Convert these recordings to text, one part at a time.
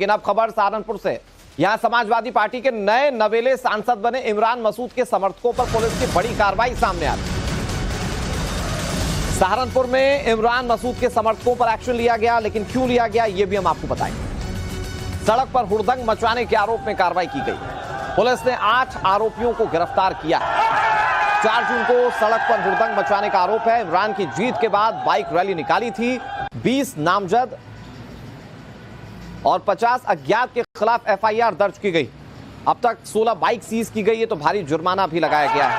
लेकिन अब खबर सहारनपुर से। यहां समाजवादी पार्टी के नए नवेले सांसद बने इमरान मसूद के समर्थकों पर पुलिस की बड़ी कार्रवाई सामने आ रही। सहारनपुर में इमरान मसूद के समर्थकों पर एक्शन लिया गया, लेकिन क्यों लिया गया यह भी हम आपको बताएंगे। सड़क पर हुड़दंग मचवाने के आरोप में कार्रवाई की गई। पुलिस ने 8 आरोपियों को गिरफ्तार किया। 4 जून को सड़क पर हुड़दंग मचवाने का आरोप है। इमरान की जीत के बाद बाइक रैली निकाली थी। 20 नामजद और 50 अज्ञात के खिलाफ एफआईआर दर्ज की गई। अब तक 16 बाइक सीज की गई है, तो भारी जुर्माना भी लगाया गया है।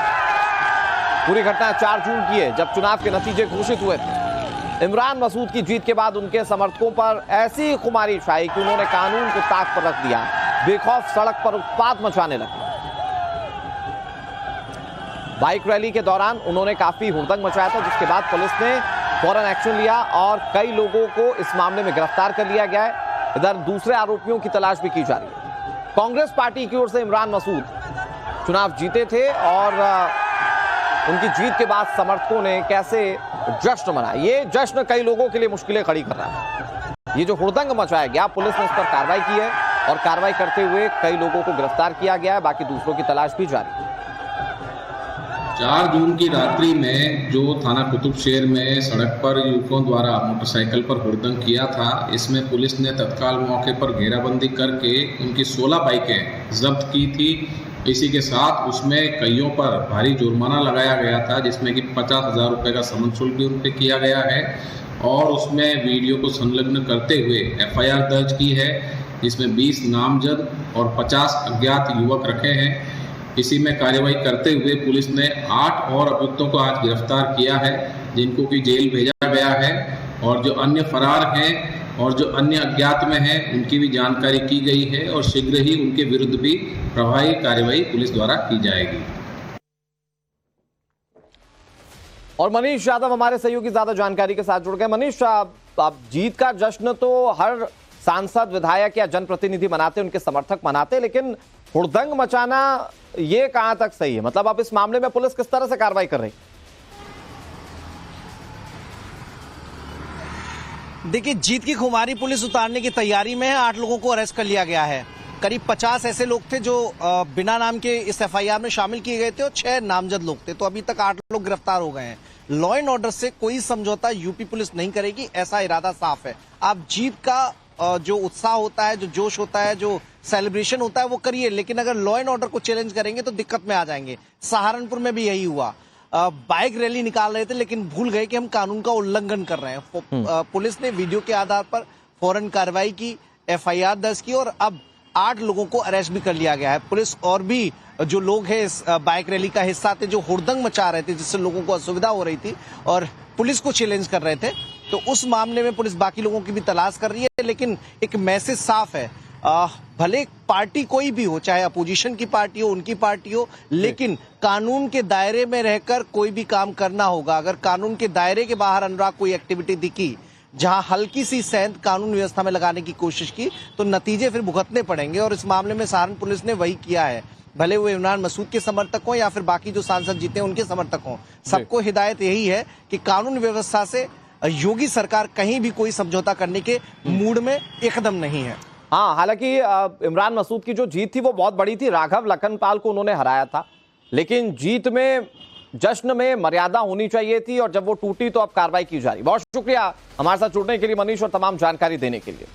पूरी घटना 4 जून की है, जब चुनाव के नतीजे घोषित हुए थे। इमरान मसूद की जीत के बाद उनके समर्थकों पर ऐसी खुमारी छाई कि उन्होंने कानून को ताक पर रख दिया। बेखौफ सड़क पर उत्पात मचाने लगे। बाइक रैली के दौरान उन्होंने काफी हुड़दंग मचाया था, जिसके बाद पुलिस ने फौरन एक्शन लिया और कई लोगों को इस मामले में गिरफ्तार कर लिया गया है। इधर दूसरे आरोपियों की तलाश भी की जा रही है। कांग्रेस पार्टी की ओर से इमरान मसूद चुनाव जीते थे और उनकी जीत के बाद समर्थकों ने कैसे जश्न मनाया, ये जश्न कई लोगों के लिए मुश्किलें खड़ी कर रहा है। ये जो हुड़दंग मचाया गया, पुलिस ने इस पर कार्रवाई की है और कार्रवाई करते हुए कई लोगों को गिरफ्तार किया गया है। बाकी दूसरों की तलाश भी जारी है। 4 जून की रात्रि में जो थाना कुतुब शहर में सड़क पर युवकों द्वारा मोटरसाइकिल पर हुड़दंग किया था, इसमें पुलिस ने तत्काल मौके पर घेराबंदी करके उनकी 16 बाइकें जब्त की थी। इसी के साथ उसमें कईयों पर भारी जुर्माना लगाया गया था, जिसमें कि 50,000 रुपये का समन शुल्क भी उन पर किया गया है और उसमें वीडियो को संलग्न करते हुए एफआईआर दर्ज की है, जिसमें 20 नामजद और 50 अज्ञात युवक रखे हैं। इसी में कार्रवाई करते हुए पुलिस ने 8 और अभियुक्तों को आज गिरफ्तार किया है, जिनको कि जेल भेजा गया है और जो अन्य फरार हैं और जो अन्य अज्ञात में हैं उनकी भी जानकारी की गई है और शीघ्र ही उनके विरुद्ध भी प्रभावी कार्रवाई पुलिस द्वारा की जाएगी। और मनीष यादव हमारे सहयोगी ज्यादा जानकारी के साथ जुड़ गए। मनीष, आप जीत का जश्न तो हर सांसद, विधायक या जनप्रतिनिधि मनाते, उनके समर्थक मनाते, लेकिन हुड़दंग मचाना ये कहां तक सही है? मतलब अब इस मामले में पुलिस किस तरह से कार्रवाई कर रही? देखिए, जीत की खुमारी पुलिस उतारने की तैयारी में है। 8 लोगों को अरेस्ट कर लिया गया है। करीब 50 ऐसे लोग थे जो बिना नाम के इस एफआईआर में शामिल किए गए थे और 6 नामजद लोग थे। तो अभी तक 8 लोग गिरफ्तार हो गए हैं। लॉ एंड ऑर्डर से कोई समझौता यूपी पुलिस नहीं करेगी, ऐसा इरादा साफ है। आप जीत का जो उत्साह होता है, जो जोश होता है, जो सेलिब्रेशन होता है, वो करिए, लेकिन अगर लॉ एंड ऑर्डर को चैलेंज करेंगे तो दिक्कत में आ जाएंगे। सहारनपुर में भी यही हुआ। बाइक रैली निकाल रहे थे, लेकिन भूल गए कि हम कानून का उल्लंघन कर रहे हैं। पुलिस ने वीडियो के आधार पर फौरन कार्रवाई की, एफआईआर दर्ज की और अब 8 लोगों को अरेस्ट भी कर लिया गया है। पुलिस और भी जो लोग हैं इस बाइक रैली का हिस्सा थे, जो हुड़दंग मचा रहे थे, जिससे लोगों को असुविधा हो रही थी और पुलिस को चैलेंज कर रहे थे, तो उस मामले में पुलिस बाकी लोगों की भी तलाश कर रही है। लेकिन एक मैसेज साफ है, भले पार्टी कोई भी हो, चाहे अपोजिशन की पार्टी हो, उनकी पार्टी हो, लेकिन कानून के दायरे में रहकर कोई भी काम करना होगा। अगर कानून के दायरे के बाहर अनुराग कोई एक्टिविटी दिखी, जहां हल्की सी सेंध कानून व्यवस्था में लगाने की कोशिश की, तो नतीजे फिर भुगतने पड़ेंगे। और इस मामले में सहारनपुर पुलिस ने वही किया है। भले वो इमरान मसूद के समर्थक हों या फिर बाकी जो सांसद जीते हैं उनके समर्थक हों, सबको हिदायत यही है कि कानून व्यवस्था से योगी सरकार कहीं भी कोई समझौता करने के मूड में एकदम नहीं है। हाँ, हालांकि इमरान मसूद की जो जीत थी वो बहुत बड़ी थी। राघव लखनपाल को उन्होंने हराया था, लेकिन जीत में, जश्न में मर्यादा होनी चाहिए थी और जब वो टूटी तो अब कार्रवाई की जा रही। बहुत शुक्रिया हमारे साथ जुड़ने के लिए मनीष और तमाम जानकारी देने के लिए।